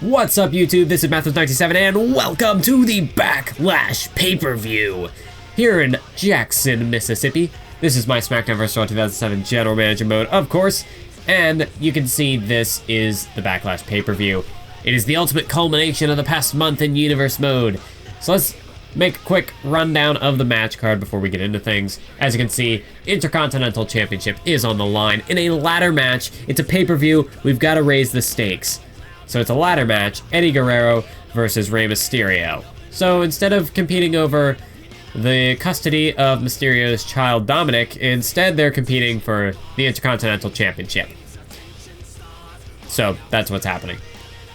What's up, YouTube? This is Mathos97 and welcome to the Backlash pay-per-view here in Jackson, Mississippi. This is my SmackDown vs. Raw 2007 General Manager mode, of course, and you can see this is the Backlash pay-per-view. It is the ultimate culmination of the past month in Universe mode. So let's make a quick rundown of the match card before we get into things. As you can see, Intercontinental Championship is on the line in a ladder match. It's a pay-per-view. We've got to raise the stakes. So it's a ladder match, Eddie Guerrero versus Rey Mysterio. So instead of competing over the custody of Mysterio's child Dominic, instead they're competing for the Intercontinental Championship. So that's what's happening.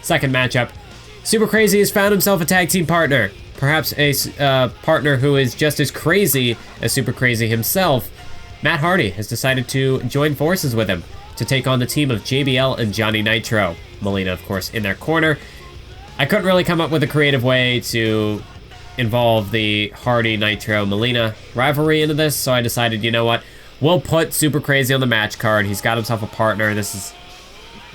Second matchup, Super Crazy has found himself a tag team partner. Perhaps a partner who is just as crazy as Super Crazy himself. Matt Hardy has decided to join forces with him to take on the team of JBL and Johnny Nitro. Melina, of course, in their corner. I couldn't really come up with a creative way to involve the Hardy, Nitro, Melina rivalry into this, so I decided, you know what, we'll put Super Crazy on the match card. He's got himself a partner.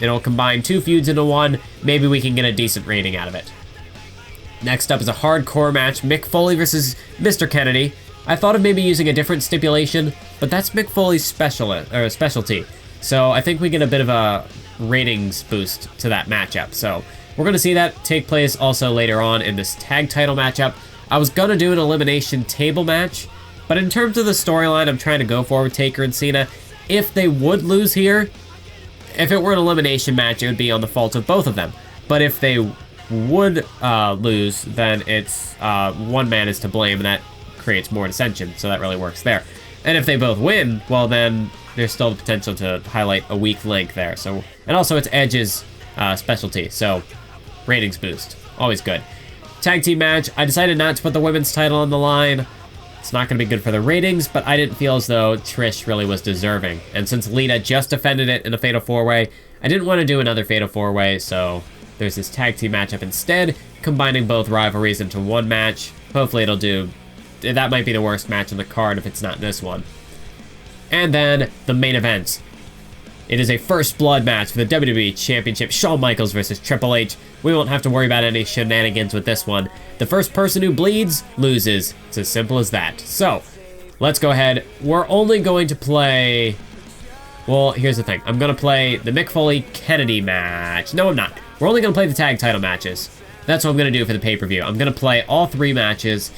It'll combine two feuds into one. Maybe we can get a decent rating out of it. Next up is a hardcore match, Mick Foley versus Mr. Kennedy. I thought of maybe using a different stipulation, but that's Mick Foley's specialty. So I think we get a bit of a ratings boost to that matchup. So we're going to see that take place also later on in this tag title matchup. I was going to do an elimination table match, but in terms of the storyline I'm trying to go for with Taker and Cena, if they would lose here, if it were an elimination match, it would be on the fault of both of them. But if they would lose, then it's one man is to blame, and that creates more dissension, so that really works there. And if they both win, well then there's still the potential to highlight a weak link there. So, and also it's Edge's specialty, so ratings boost, always good. Tag team match, I decided not to put the women's title on the line. It's not going to be good for the ratings, but I didn't feel as though Trish really was deserving. And since Lita just defended it in a Fatal 4-Way, I didn't want to do another Fatal 4-Way, so there's this tag team matchup instead, combining both rivalries into one match. Hopefully it'll do. That might be the worst match on the card if it's not this one. And then the main event. It is a first blood match for the WWE Championship, Shawn Michaels versus Triple H. We won't have to worry about any shenanigans with this one. The first person who bleeds loses. It's as simple as that. So, let's go ahead. We're only going to play... Well, here's the thing. I'm going to play the Mick Foley-Kennedy match. No, I'm not. We're only going to play the tag title matches. That's what I'm going to do for the pay-per-view. I'm going to play all three matches,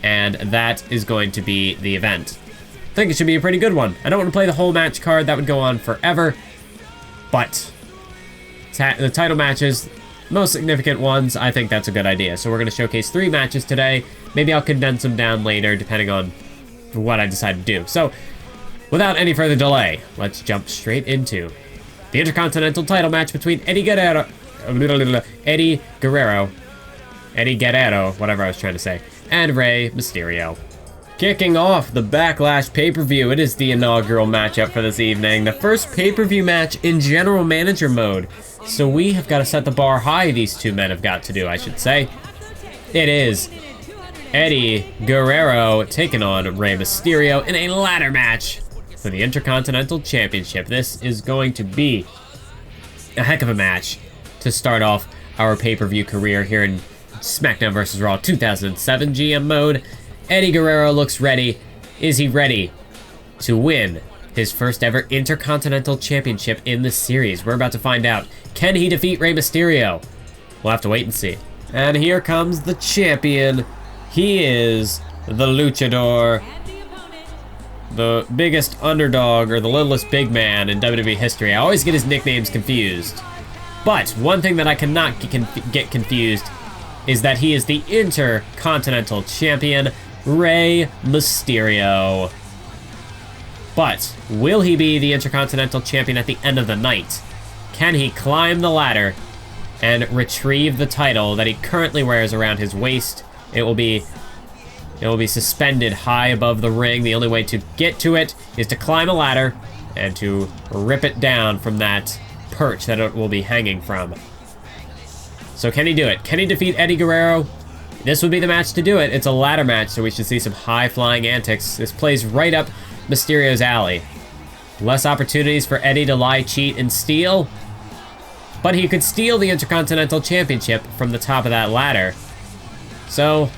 and that is going to be the event. I think it should be a pretty good one. I don't want to play the whole match card. That would go on forever. But the title matches, most significant ones, I think that's a good idea. So we're going to showcase three matches today. Maybe I'll condense them down later, depending on what I decide to do. So, without any further delay, let's jump straight into the Intercontinental title match between Eddie Guerrero, whatever I was trying to say, and Rey Mysterio. Kicking off the Backlash pay-per-view, it is the inaugural matchup for this evening. The first pay-per-view match in General Manager mode. So we have got to set the bar high, these two men have got to do, I should say. It is Eddie Guerrero taking on Rey Mysterio in a ladder match for the Intercontinental Championship. This is going to be a heck of a match to start off our pay-per-view career here in SmackDown vs. Raw 2007 GM mode. Eddie Guerrero looks ready. Is he ready to win his first ever Intercontinental Championship in the series? We're about to find out. Can he defeat Rey Mysterio? We'll have to wait and see. And here comes the champion. He is the luchador, the biggest underdog or the littlest big man in WWE history. I always get his nicknames confused. But one thing that I cannot get confused is that he is the Intercontinental Champion, Rey Mysterio. But will he be the Intercontinental Champion at the end of the night? Can he climb the ladder and retrieve the title that he currently wears around his waist? It will be suspended high above the ring. The only way to get to it is to climb a ladder and to rip it down from that perch that it will be hanging from. So can he do it? Can he defeat Eddie Guerrero? This would be the match to do it. It's a ladder match, so we should see some high-flying antics. This plays right up Mysterio's alley. Less opportunities for Eddie to lie, cheat, and steal. but he could steal the Intercontinental Championship from the top of that ladder. So,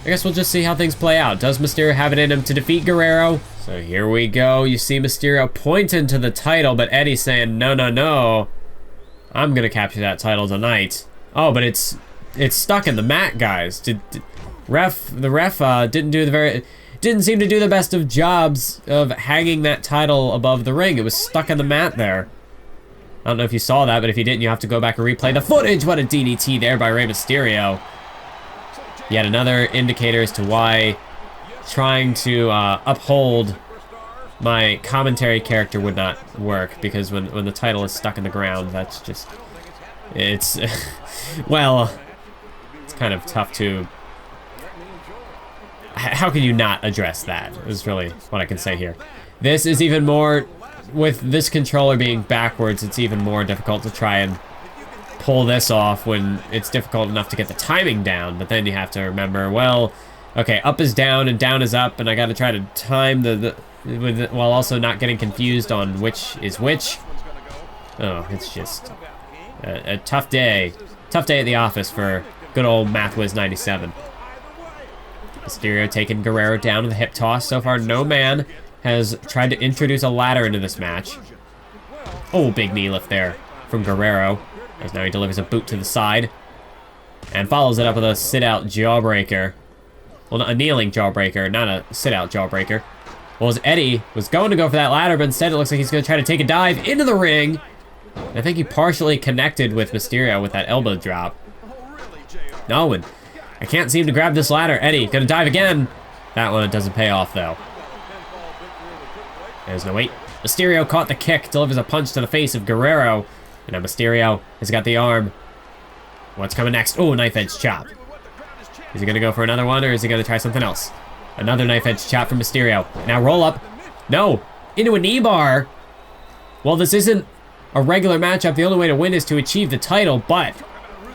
I guess we'll just see how things play out. Does Mysterio have it in him to defeat Guerrero? So here we go. You see Mysterio pointing to the title, but Eddie's saying, no, no, no. I'm gonna capture that title tonight. Oh, but it's stuck in the mat, guys. The ref didn't seem to do the best of jobs of hanging that title above the ring. It was stuck in the mat there. I don't know if you saw that, but if you didn't, you have to go back and replay the footage. What a DDT there by Rey Mysterio. Yet another indicator as to why trying to uphold my commentary character would not work, because when the title is stuck in the ground, that's just, it's, well, it's kind of tough to, how can you not address that, is really what I can say here. This is even more, with this controller being backwards, it's even more difficult to try and pull this off when it's difficult enough to get the timing down, but then you have to remember, well, okay, up is down and down is up, and I gotta try to time while also not getting confused on which is which. Oh, it's just a tough day. Tough day at the office for good old MathWiz97. Mysterio taking Guerrero down with a hip toss. So far, no man has tried to introduce a ladder into this match. Oh, big knee lift there from Guerrero, as now he delivers a boot to the side and follows it up with a sit-out jawbreaker. Well, not a kneeling jawbreaker, not a sit-out jawbreaker. Well, as Eddie was going to go for that ladder, but instead it looks like he's going to try to take a dive into the ring. And I think he partially connected with Mysterio with that elbow drop. No, and I can't seem to grab this ladder. Eddie, gonna dive again. That one doesn't pay off, though. There's no wait. Mysterio caught the kick, delivers a punch to the face of Guerrero. And now Mysterio has got the arm. What's coming next? Oh, knife edge chop. Is he gonna go for another one, or is he gonna try something else? Another knife edge chop from Mysterio. Now roll up. No, into a knee bar. Well, this isn't a regular matchup. The only way to win is to achieve the title, but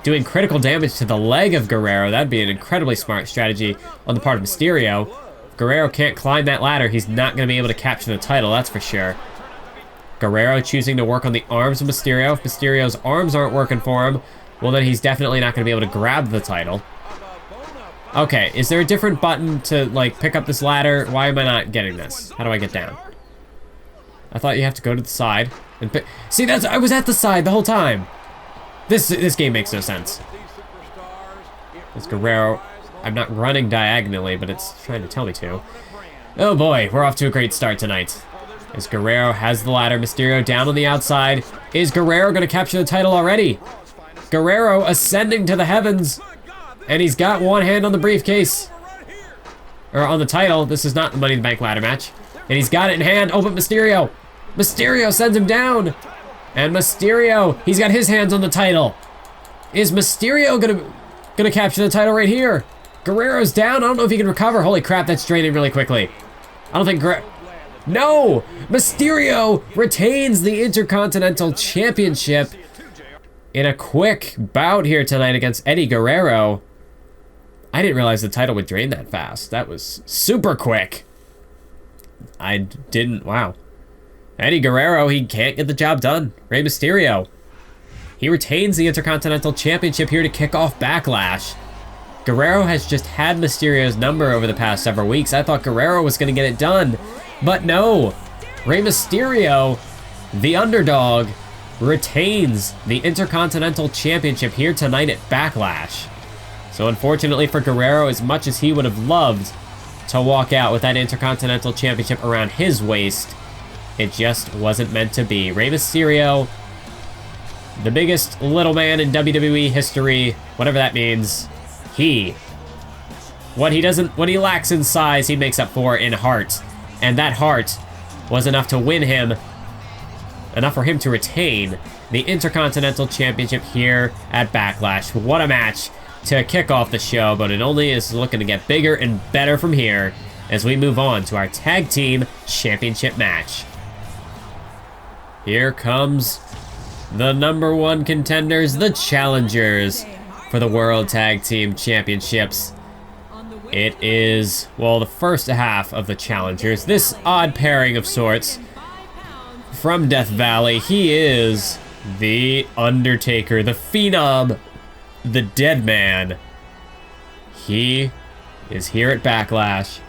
doing critical damage to the leg of Guerrero, that'd be an incredibly smart strategy on the part of Mysterio. If Guerrero can't climb that ladder, he's not gonna be able to capture the title, that's for sure. Guerrero choosing to work on the arms of Mysterio. If Mysterio's arms aren't working for him, well, then he's definitely not gonna be able to grab the title. Okay, is there a different button to, like, pick up this ladder? Why am I not getting this? How do I get down? I thought you have to go to the side and pick... See, I was at the side the whole time. This game makes no sense. This Guerrero... I'm not running diagonally, but it's trying to tell me to. Oh boy, we're off to a great start tonight. As Guerrero has the ladder, Mysterio down on the outside. Is Guerrero going to capture the title already? Guerrero ascending to the heavens. And he's got one hand on the briefcase. Or on the title. This is not the Money in the Bank ladder match. And he's got it in hand. Oh, but Mysterio. Mysterio sends him down. And Mysterio, he's got his hands on the title. Is Mysterio gonna capture the title right here? Guerrero's down. I don't know if he can recover. Holy crap, that's draining really quickly. I don't think No! Mysterio retains the Intercontinental Championship in a quick bout here tonight against Eddie Guerrero. I didn't realize the title would drain that fast. That was super quick. I didn't, wow. Eddie Guerrero, he can't get the job done. Rey Mysterio. He retains the Intercontinental Championship here to kick off Backlash. Guerrero has just had Mysterio's number over the past several weeks. I thought Guerrero was going to get it done. But no. Rey Mysterio, the underdog, retains the Intercontinental Championship here tonight at Backlash. So unfortunately for Guerrero, as much as he would have loved to walk out with that Intercontinental Championship around his waist, it just wasn't meant to be. Rey Mysterio, the biggest little man in WWE history, whatever that means, what he lacks in size, he makes up for in heart. And that heart was enough to win him, enough for him to retain the Intercontinental Championship here at Backlash. What a match to kick off the show, but it only is looking to get bigger and better from here as we move on to our Tag Team Championship match. Here comes the #1 contenders, the challengers for the World Tag Team Championships. It is, well, the first half of the challengers. This odd pairing of sorts from Death Valley. He is The Undertaker, the Phenom, the Dead Man. He is here at Backlash,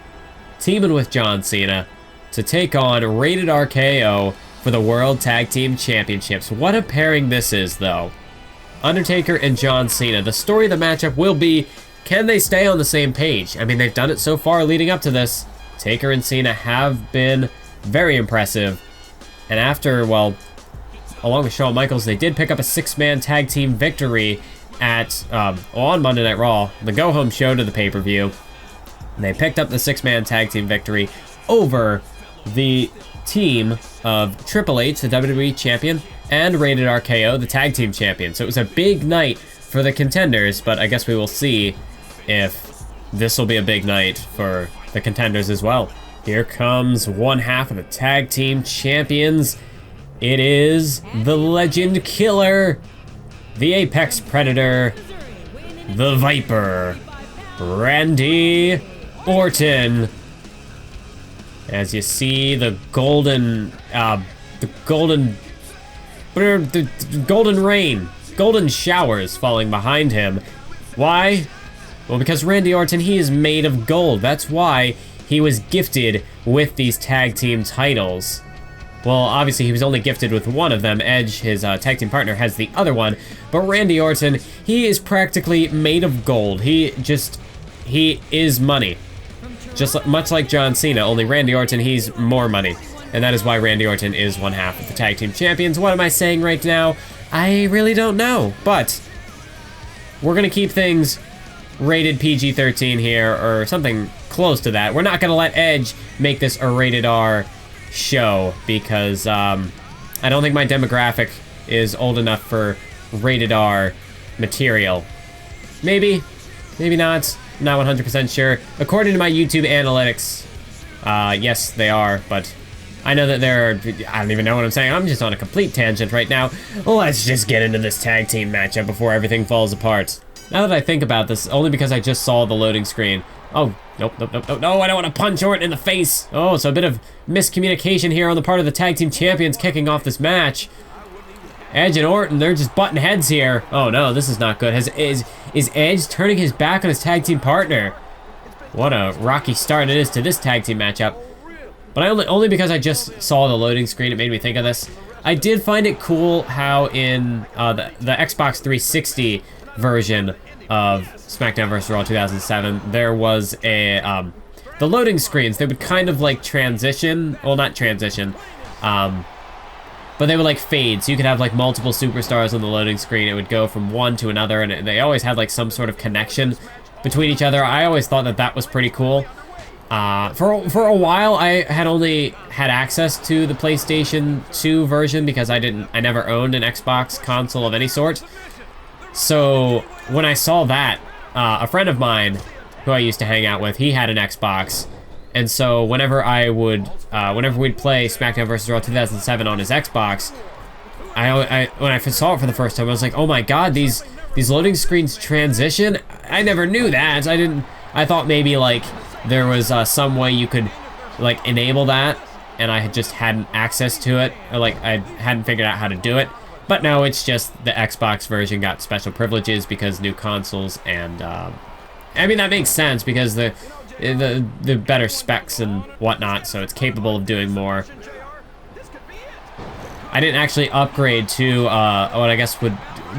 teaming with John Cena to take on Rated RKO for the World Tag Team Championships. What a pairing this is, though. Undertaker and John Cena. The story of the matchup will be, can they stay on the same page? I mean, they've done it so far leading up to this. Taker and Cena have been very impressive. And after, well, along with Shawn Michaels, they did pick up a 6-man tag team victory at on Monday Night Raw, the go-home show to the pay-per-view. And they picked up the 6-man tag team victory over the team of Triple H, the WWE Champion, and Rated RKO, the Tag Team Champion. So it was a big night for the contenders, but I guess we will see if this will be a big night for the contenders as well. Here comes one half of the Tag Team Champions. It is the Legend Killer, the Apex Predator, the Viper, Randy Orton. As you see the golden rain, golden showers falling behind him. Why? Well, because Randy Orton, he is made of gold. That's why he was gifted with these tag team titles. Well, obviously he was only gifted with one of them. Edge, his tag team partner, has the other one. But Randy Orton, he is practically made of gold. He is money. Just much like John Cena, only Randy Orton, he's more money. And that is why Randy Orton is one half of the Tag Team Champions. What am I saying right now? I really don't know. But we're going to keep things rated PG-13 here, or something close to that. We're not going to let Edge make this a rated R show, because I don't think my demographic is old enough for rated R material. Maybe not. Not 100% sure. According to my YouTube analytics, yes, they are, but I know that there are, I don't even know what I'm saying. I'm just on a complete tangent right now. Let's just get into this tag team matchup before everything falls apart. Now that I think about this, only because I just saw the loading screen. Oh, nope, no, I don't want to punch Orton in the face. Oh, so a bit of miscommunication here on the part of the tag team champions kicking off this match. Edge and Orton, they're just butting heads here. Oh no, this is not good. Is Edge turning his back on his tag team partner? What a rocky start it is to this tag team matchup. But only because I just saw the loading screen, it made me think of this. I did find it cool how in the Xbox 360 version of SmackDown vs. Raw 2007, there was a the loading screens. They would kind of like transition. Well, not transition. But they would like fade, so you could have like multiple superstars on the loading screen. It would go from one to another, and they always had like some sort of connection between each other. I always thought that was pretty cool. For a while, I had only had access to the PlayStation 2 version because I never owned an Xbox console of any sort. So when I saw that, a friend of mine who I used to hang out with, he had an Xbox. And so whenever we'd play SmackDown vs. Raw 2007 on his Xbox, when I saw it for the first time, I was like, oh my god, these loading screens transition? I never knew that. I thought maybe like there was some way you could like enable that, and I just hadn't access to it, or like I hadn't figured out how to do it. But no, it's just the Xbox version got special privileges because new consoles, and I mean that makes sense because the better specs and whatnot, so it's capable of doing more. I didn't actually upgrade to what I guess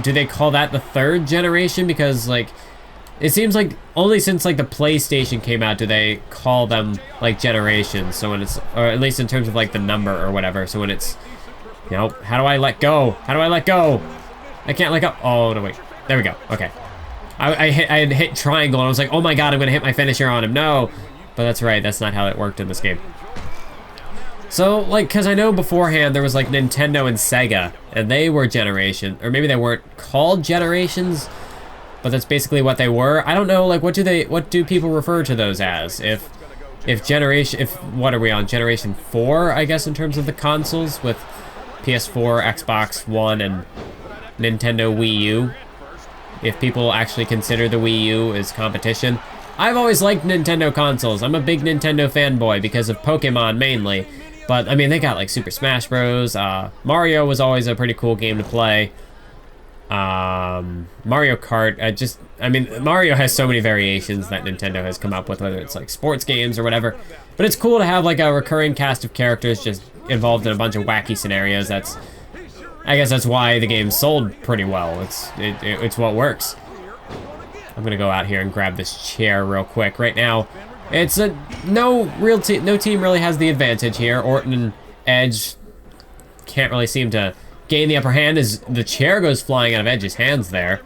do they call that the 3rd generation? Because like it seems like only since like the PlayStation came out do they call them like generations. So when it's, or at least in terms of like the number or whatever. So when it's, you know, how do I let go? How do I let go? I can't let go. Oh no, wait. There we go. Okay. I had hit triangle and I was like, oh my god, I'm gonna hit my finisher on him. No, but that's right. That's not how it worked in this game. So like, cause I know beforehand there was like Nintendo and Sega, and they were generation, or maybe they weren't called generations, but that's basically what they were. I don't know. Like, what do people refer to those as? If what are we on, generation 4? I guess in terms of the consoles with PS4, Xbox One, and Nintendo Wii U. If people actually consider the Wii U as competition. I've always liked Nintendo consoles. I'm a big Nintendo fanboy because of Pokemon mainly. But, I mean, they got, like, Super Smash Bros. Mario was always a pretty cool game to play. Mario Kart, I mean, Mario has so many variations that Nintendo has come up with, whether it's, like, sports games or whatever. But it's cool to have, like, a recurring cast of characters just involved in a bunch of wacky scenarios. I guess that's why the game sold pretty well. It's what works. I'm gonna go out here and grab this chair real quick. Right now, no team really has the advantage here. Orton and Edge can't really seem to gain the upper hand as the chair goes flying out of Edge's hands there.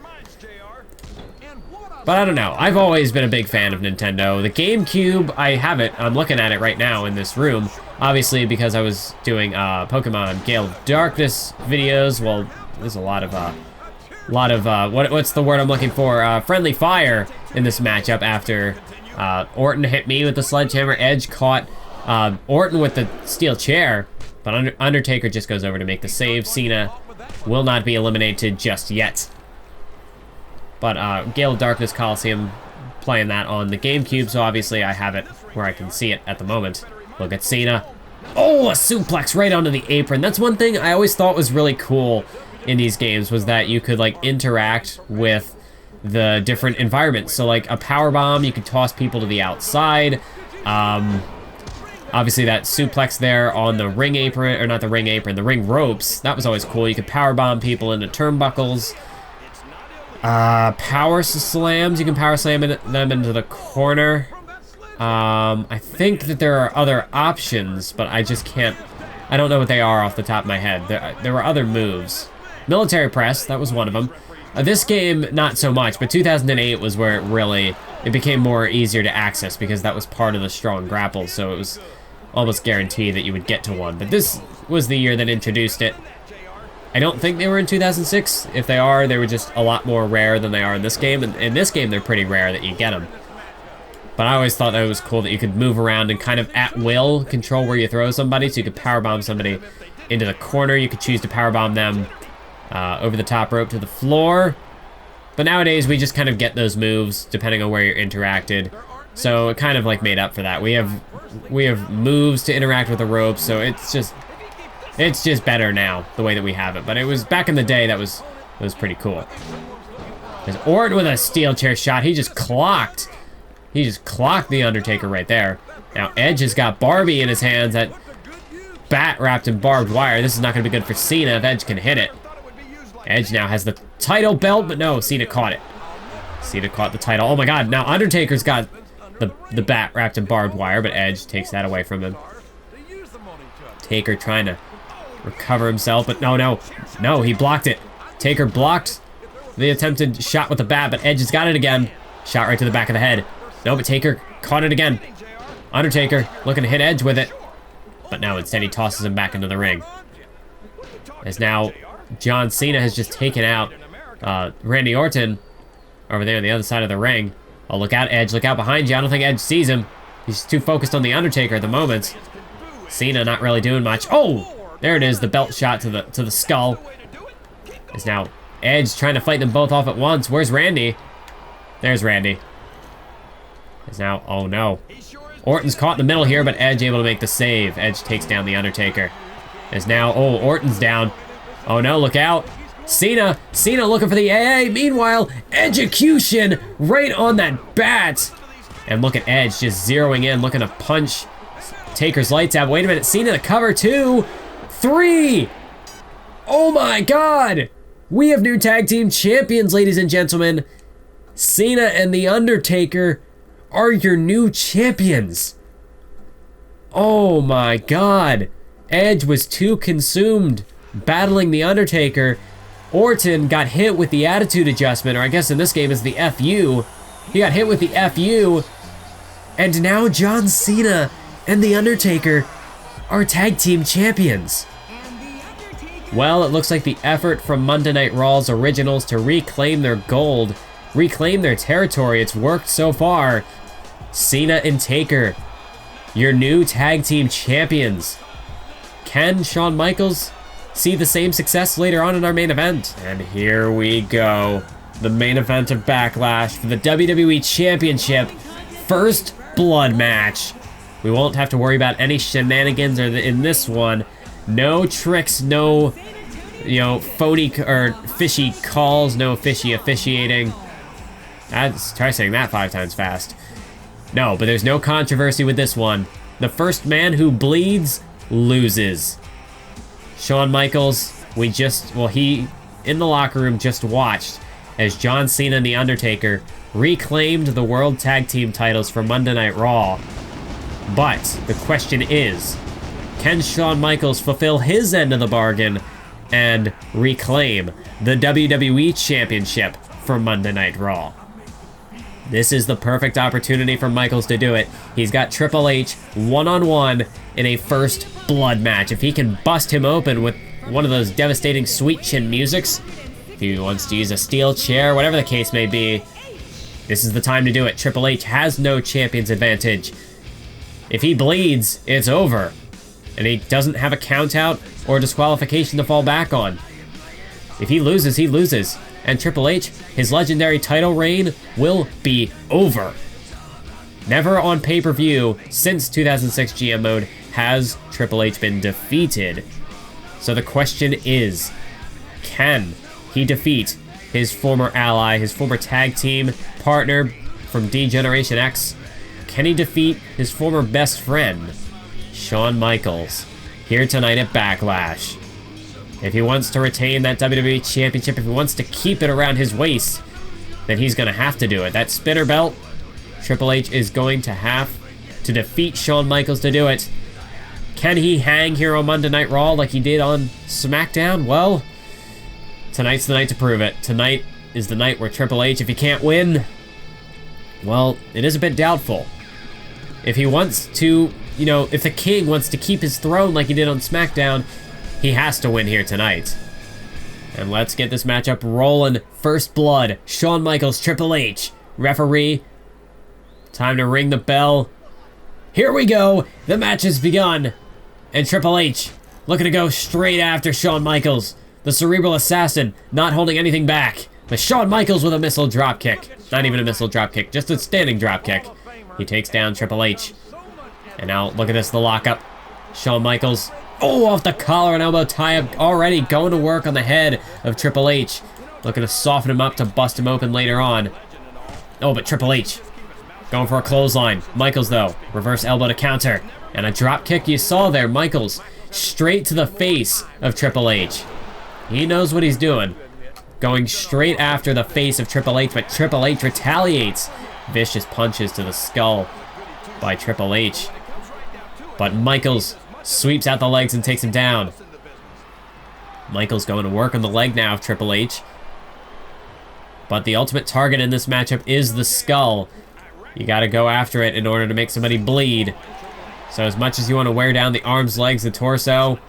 But I don't know. I've always been a big fan of Nintendo. The GameCube, I have it. I'm looking at it right now in this room. Obviously, because I was doing Pokemon Gale of Darkness videos. Well, there's a lot of what's the word I'm looking for? Friendly fire in this matchup after Orton hit me with the sledgehammer. Edge caught Orton with the steel chair, but Undertaker just goes over to make the save. Cena will not be eliminated just yet. But Gale of Darkness Coliseum, playing that on the GameCube, so obviously I have it where I can see it at the moment. Look at Cena. Oh, a suplex right onto the apron. That's one thing I always thought was really cool in these games, was that you could, like, interact with the different environments. So, like, a power bomb, you could toss people to the outside. Obviously, that suplex there on the ring apron, or not the ring apron, the ring ropes, that was always cool. You could power bomb people into turnbuckles. Power slams, you can power slam them into the corner. I think that there are other options, but I just can't, I don't know what they are off the top of my head. There were other moves. Military press, that was one of them. This game, not so much, but 2008 was where it became more easier to access, because that was part of the strong grapple, so it was almost guaranteed that you would get to one. But this was the year that introduced it. I don't think they were in 2006. If they are, they were just a lot more rare than they are in this game. And in this game, they're pretty rare that you get them. But I always thought that it was cool that you could move around and kind of at will control where you throw somebody. So you could powerbomb somebody into the corner. You could choose to powerbomb them over the top rope to the floor. But nowadays, we just kind of get those moves depending on where you're interacted. So it kind of like made up for that. We have moves to interact with the ropes, so it's just better now, the way that we have it. But it was, back in the day, it was pretty cool. There's Orton with a steel chair shot. He just clocked the Undertaker right there. Now Edge has got Barbie in his hands, that bat wrapped in barbed wire. This is not going to be good for Cena if Edge can hit it. Edge now has the title belt, but no, Cena caught it. Cena caught the title. Oh my god, now Undertaker's got the bat wrapped in barbed wire, but Edge takes that away from him. Taker trying to recover himself, but no, he blocked it. Taker blocked the attempted shot with the bat, but Edge has got it again. Shot right to the back of the head. No, but Taker caught it again. Undertaker looking to hit Edge with it, but now instead he tosses him back into the ring. As now John Cena has just taken out Randy Orton over there on the other side of the ring. Oh, look out, Edge. Look out behind you. I don't think Edge sees him. He's too focused on the Undertaker at the moment. Cena not really doing much. Oh! There it is, the belt shot to the skull. Is now Edge trying to fight them both off at once. Where's Randy? There's Randy. Is now, oh no. Orton's caught in the middle here, but Edge able to make the save. Edge takes down the Undertaker. Is now, oh, Orton's down. Oh no, look out. Cena looking for the AA. Meanwhile, execution right on that bat. And look at Edge just zeroing in, looking to punch Taker's lights out. Wait a minute, Cena to cover 2, 3. Oh my god. We have new tag team champions, ladies and gentlemen. Cena and The Undertaker are your new champions. Oh my god. Edge was too consumed battling The Undertaker. Orton got hit with the attitude adjustment, or I guess in this game is the FU. He got hit with the FU. And now John Cena and The Undertaker are tag team champions. Well, it looks like the effort from Monday Night Raw's originals to reclaim their gold, reclaim their territory, it's worked so far. Cena and Taker, your new tag team champions. Can Shawn Michaels see the same success later on in our main event? And here we go. The main event of Backlash for the WWE Championship. First blood match. We won't have to worry about any shenanigans in this one. No tricks, no, phony or fishy calls, no fishy officiating. Try saying that 5 times fast. No, but there's no controversy with this one. The first man who bleeds loses. Shawn Michaels, he in the locker room just watched as John Cena and The Undertaker reclaimed the World Tag Team titles for Monday Night Raw. But the question is, can Shawn Michaels fulfill his end of the bargain and reclaim the WWE Championship for Monday Night Raw? This is the perfect opportunity for Michaels to do it. He's got Triple H one-on-one in a first blood match. If he can bust him open with one of those devastating sweet chin musics, if he wants to use a steel chair, whatever the case may be, this is the time to do it. Triple H has no champion's advantage. If he bleeds, it's over. And he doesn't have a count out or disqualification to fall back on. If he loses, he loses. And Triple H, his legendary title reign will be over. Never on pay-per-view since 2006 GM mode has Triple H been defeated. So the question is, can he defeat his former ally, his former tag team partner from D-Generation X? Can he defeat his former best friend, Shawn Michaels, here tonight at Backlash? If he wants to retain that WWE Championship, if he wants to keep it around his waist, then he's going to have to do it. That spinner belt, Triple H is going to have to defeat Shawn Michaels to do it. Can he hang here on Monday Night Raw like he did on SmackDown? Well, tonight's the night to prove it. Tonight is the night where Triple H, if he can't win, well, it is a bit doubtful. If he wants to, if the King wants to keep his throne like he did on SmackDown, he has to win here tonight. And let's get this matchup rolling. First blood, Shawn Michaels, Triple H. Referee, time to ring the bell. Here we go. The match has begun. And Triple H looking to go straight after Shawn Michaels. The cerebral assassin, not holding anything back. But Shawn Michaels with a missile dropkick. Not even a missile dropkick, just a standing dropkick. He takes down Triple H. And now, look at this, the lockup. Shawn Michaels, off the collar and elbow tie-up, already going to work on the head of Triple H. Looking to soften him up to bust him open later on. But Triple H going for a clothesline. Michaels, though, reverse elbow to counter. And a dropkick you saw there, Michaels, straight to the face of Triple H. He knows what he's doing. Going straight after the face of Triple H, but Triple H retaliates. Vicious punches to the skull by Triple H. But Michaels sweeps out the legs and takes him down. Michaels going to work on the leg now of Triple H. But the ultimate target in this matchup is the skull. You got to go after it in order to make somebody bleed. So as much as you want to wear down the arms, legs, the torso,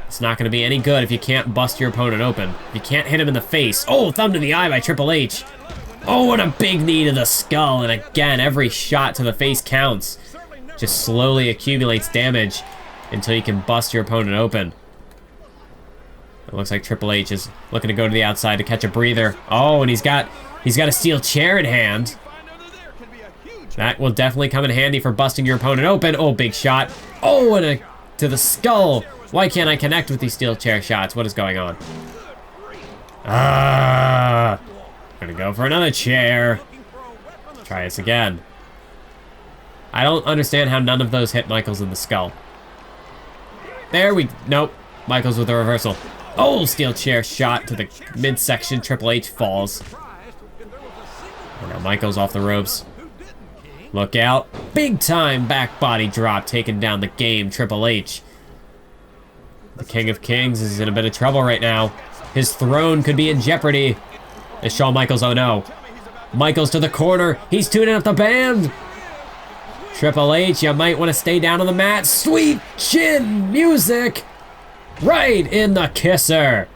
it's not going to be any good if you can't bust your opponent open. If you can't hit him in the face. Thumb to the eye by Triple H. And a big knee to the skull. And again, every shot to the face counts. Just slowly accumulates damage until you can bust your opponent open. It looks like Triple H is looking to go to the outside to catch a breather. And he's got a steel chair in hand. That will definitely come in handy for busting your opponent open. Big shot. And to the skull. Why can't I connect with these steel chair shots? What is going on? Gonna go for another chair. Let's try this again. I don't understand how none of those hit Michaels in the skull. Nope. Michaels with a reversal. Steel chair shot to the midsection. Triple H falls. And now Michaels off the ropes. Look out. Big time back body drop taking down the game. Triple H. The King of Kings is in a bit of trouble right now. His throne could be in jeopardy. As Shawn Michaels, no. Michaels to the corner. He's tuning up the band. Triple H, you might want to stay down on the mat. Sweet chin music. Right in the kisser.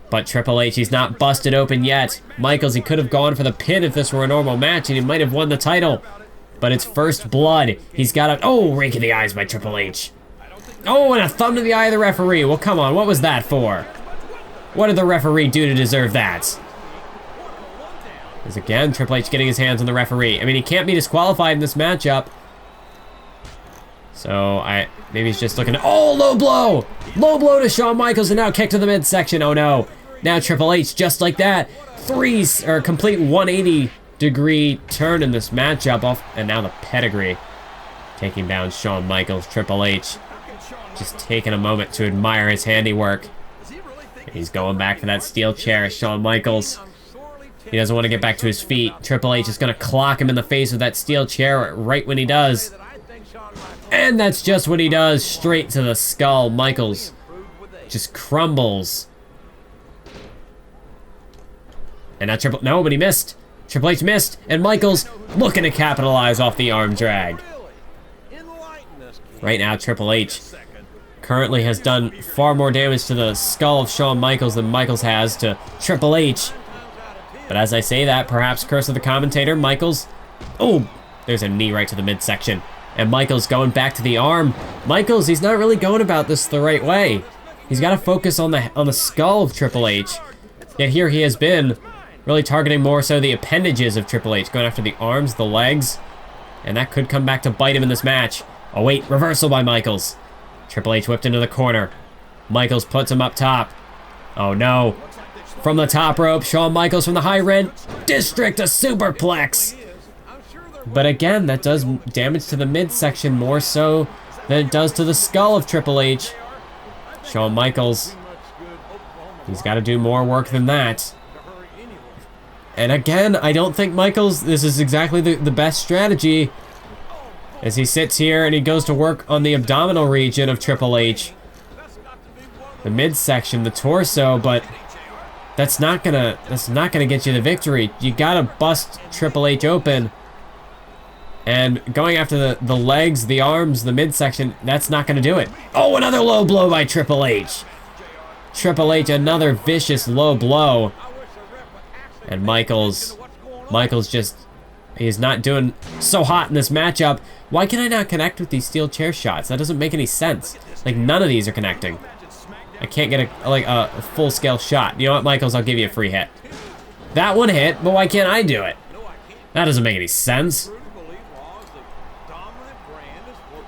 But Triple H, he's not busted open yet. Michaels, he could have gone for the pin if this were a normal match, and he might have won the title. But it's first blood. He's got a... rake in the eyes by Triple H. And a thumb to the eye of the referee. Well, come on, what was that for? What did the referee do to deserve that? Because again, Triple H getting his hands on the referee. I mean, he can't be disqualified in this matchup. So maybe he's just looking. Oh, low blow! Low blow to Shawn Michaels, and now kick to the midsection. Oh no! Now Triple H, just like that, complete 180-degree turn in this matchup off, and now the pedigree, taking down Shawn Michaels. Triple H just taking a moment to admire his handiwork. He's going back for that steel chair. Shawn Michaels, he doesn't want to get back to his feet. Triple H is going to clock him in the face with that steel chair right when he does. And that's just what he does, straight to the skull. Michaels just crumbles. And now no, but he missed. Triple H missed, and Michaels looking to capitalize off the arm drag. Right now, Triple H currently has done far more damage to the skull of Shawn Michaels than Michaels has to Triple H. But as I say that, perhaps curse of the commentator, Michaels... Oh, there's a knee right to the midsection. And Michaels going back to the arm. Michaels, he's not really going about this the right way. He's got to focus on the skull of Triple H. Yet here he has been really targeting more so the appendages of Triple H, going after the arms, the legs, and that could come back to bite him in this match. Oh wait, reversal by Michaels. Triple H whipped into the corner. Michaels puts him up top. Oh no. From the top rope, Shawn Michaels from the high rent. District a superplex. But again, that does damage to the midsection more so than it does to the skull of Triple H. Shawn Michaels, he's got to do more work than that. And again, I don't think Michaels, this is exactly the best strategy. As he sits here and he goes to work on the abdominal region of Triple H. The midsection, the torso, but that's not gonna get you the victory. You gotta bust Triple H open. And going after the legs, the arms, the midsection, that's not gonna do it. Oh, another low blow by Triple H. Triple H, another vicious low blow. And Michaels just, he's not doing so hot in this matchup. Why can I not connect with these steel chair shots? That doesn't make any sense. Like, none of these are connecting. I can't get a full-scale shot. You know what, Michaels? I'll give you a free hit. That one hit, but why can't I do it? That doesn't make any sense.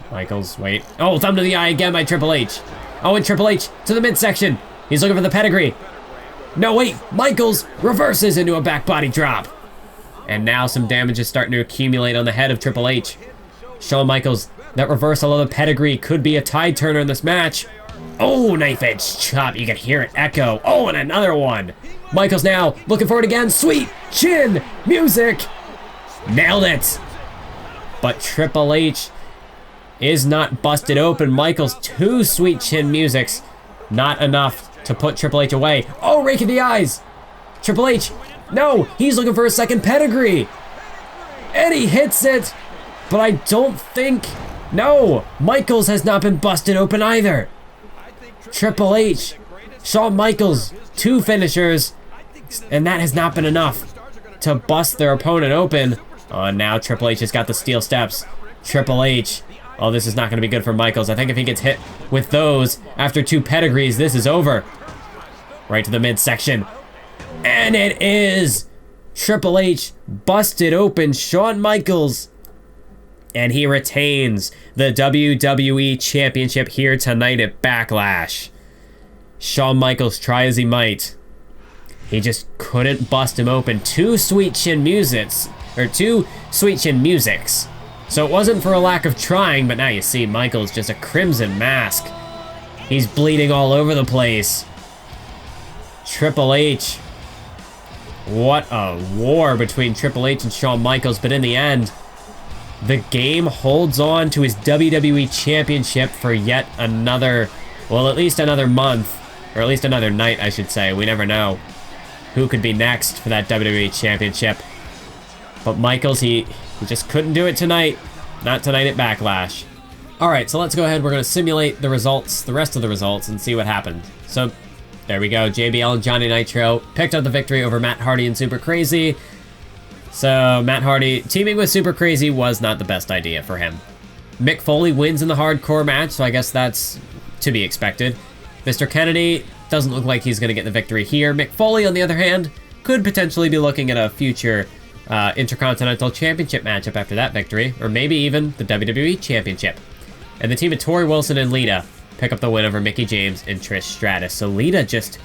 Michaels, wait. Oh, thumb to the eye again by Triple H. Oh, and Triple H to the midsection. He's looking for the pedigree. No, wait. Michaels reverses into a back body drop. And now some damage is starting to accumulate on the head of Triple H. Shawn Michaels, that reversal of the pedigree could be a tide turner in this match. Oh, knife edge chop. You can hear it echo. Oh, and another one. Michaels now looking for it again. Sweet chin music. Nailed it. But Triple H is not busted open. Michaels, 2 sweet chin musics. Not enough to put Triple H away. Oh, rake in the eyes. Triple H, no, he's looking for a second pedigree. And he hits it. But I don't think, no, Michaels has not been busted open either. Triple H, Shawn Michaels, 2 finishers, and that has not been enough to bust their opponent open. Oh, now Triple H has got the steel steps. Triple H, oh, this is not going to be good for Michaels. I think if he gets hit with those after 2 pedigrees, this is over. Right to the midsection. And it is Triple H busted open Shawn Michaels. And he retains the WWE Championship here tonight at Backlash. Shawn Michaels, try as he might, he just couldn't bust him open. 2 sweet chin musics. So it wasn't for a lack of trying, but now you see Michaels just a crimson mask. He's bleeding all over the place. Triple H. What a war between Triple H and Shawn Michaels, but in the end, the game holds on to his WWE Championship for yet another, well, at least another month, or at least another night, I should say. We never know who could be next for that WWE Championship. But Michaels, he just couldn't do it tonight. Not tonight at Backlash. Alright, so let's go ahead. We're going to simulate the results, the rest of the results, and see what happened. So, there we go. JBL and Johnny Nitro picked up the victory over Matt Hardy and Super Crazy. So, Matt Hardy teaming with Super Crazy was not the best idea for him. Mick Foley wins in the hardcore match, so I guess that's to be expected. Mr. Kennedy doesn't look like he's going to get the victory here. Mick Foley, on the other hand, could potentially be looking at a future Intercontinental Championship matchup after that victory, or maybe even the WWE Championship. And the team of Tori Wilson and Lita pick up the win over Mickie James and Trish Stratus. So Lita just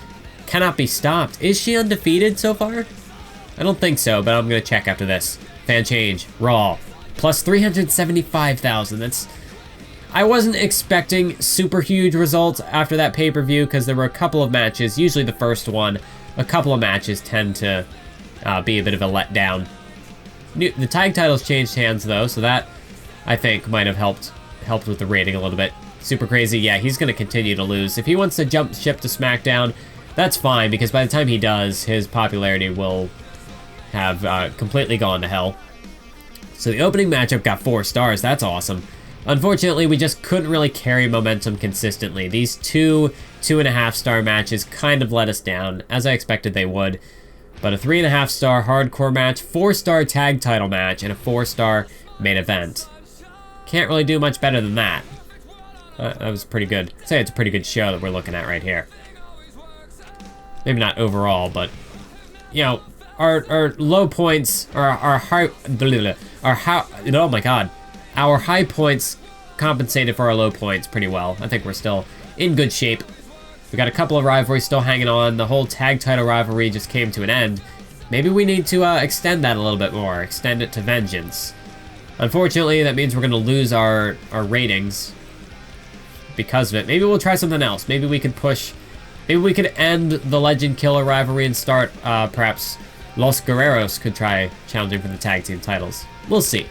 cannot be stopped. Is she undefeated so far? I don't think so, but I'm going to check after this. Fan change, Raw, plus 375,000. That's... I wasn't expecting super huge results after that pay-per-view because there were a couple of matches, usually the first one. A couple of matches tend to be a bit of a letdown. The tag titles changed hands though, so that I think might have helped with the rating a little bit. Super Crazy, yeah, he's going to continue to lose. If he wants to jump ship to SmackDown, that's fine, because by the time he does, his popularity will have completely gone to hell. So the opening matchup got 4 stars. That's awesome. Unfortunately, we just couldn't really carry momentum consistently. These 2.5 star matches kind of let us down, as I expected they would. But a 3.5 star hardcore match, 4 star tag title match, and a 4 star main event. Can't really do much better than that. That was pretty good. I'd say it's a pretty good show that we're looking at right here. Maybe not overall, but you know, our low points, our high, oh my god, our high points compensated for our low points pretty well. I think we're still in good shape. We got a couple of rivalries still hanging on. The whole tag title rivalry just came to an end. Maybe we need to extend that a little bit more, extend it to vengeance. Unfortunately, that means we're going to lose our ratings because of it. Maybe we'll try something else. Maybe we could push, maybe we could end the Legend Killer rivalry and start, perhaps Los Guerreros could try challenging for the tag team titles. We'll see.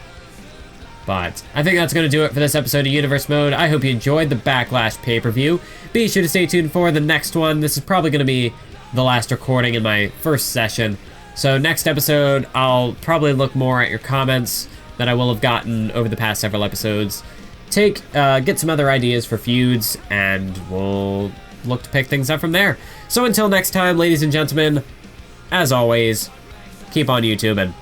But I think that's going to do it for this episode of Universe Mode. I hope you enjoyed the Backlash pay-per-view. Be sure to stay tuned for the next one. This is probably going to be the last recording in my first session. So next episode, I'll probably look more at your comments that I will have gotten over the past several episodes. Get some other ideas for feuds, and we'll look to pick things up from there. So until next time, ladies and gentlemen, as always, keep on YouTube and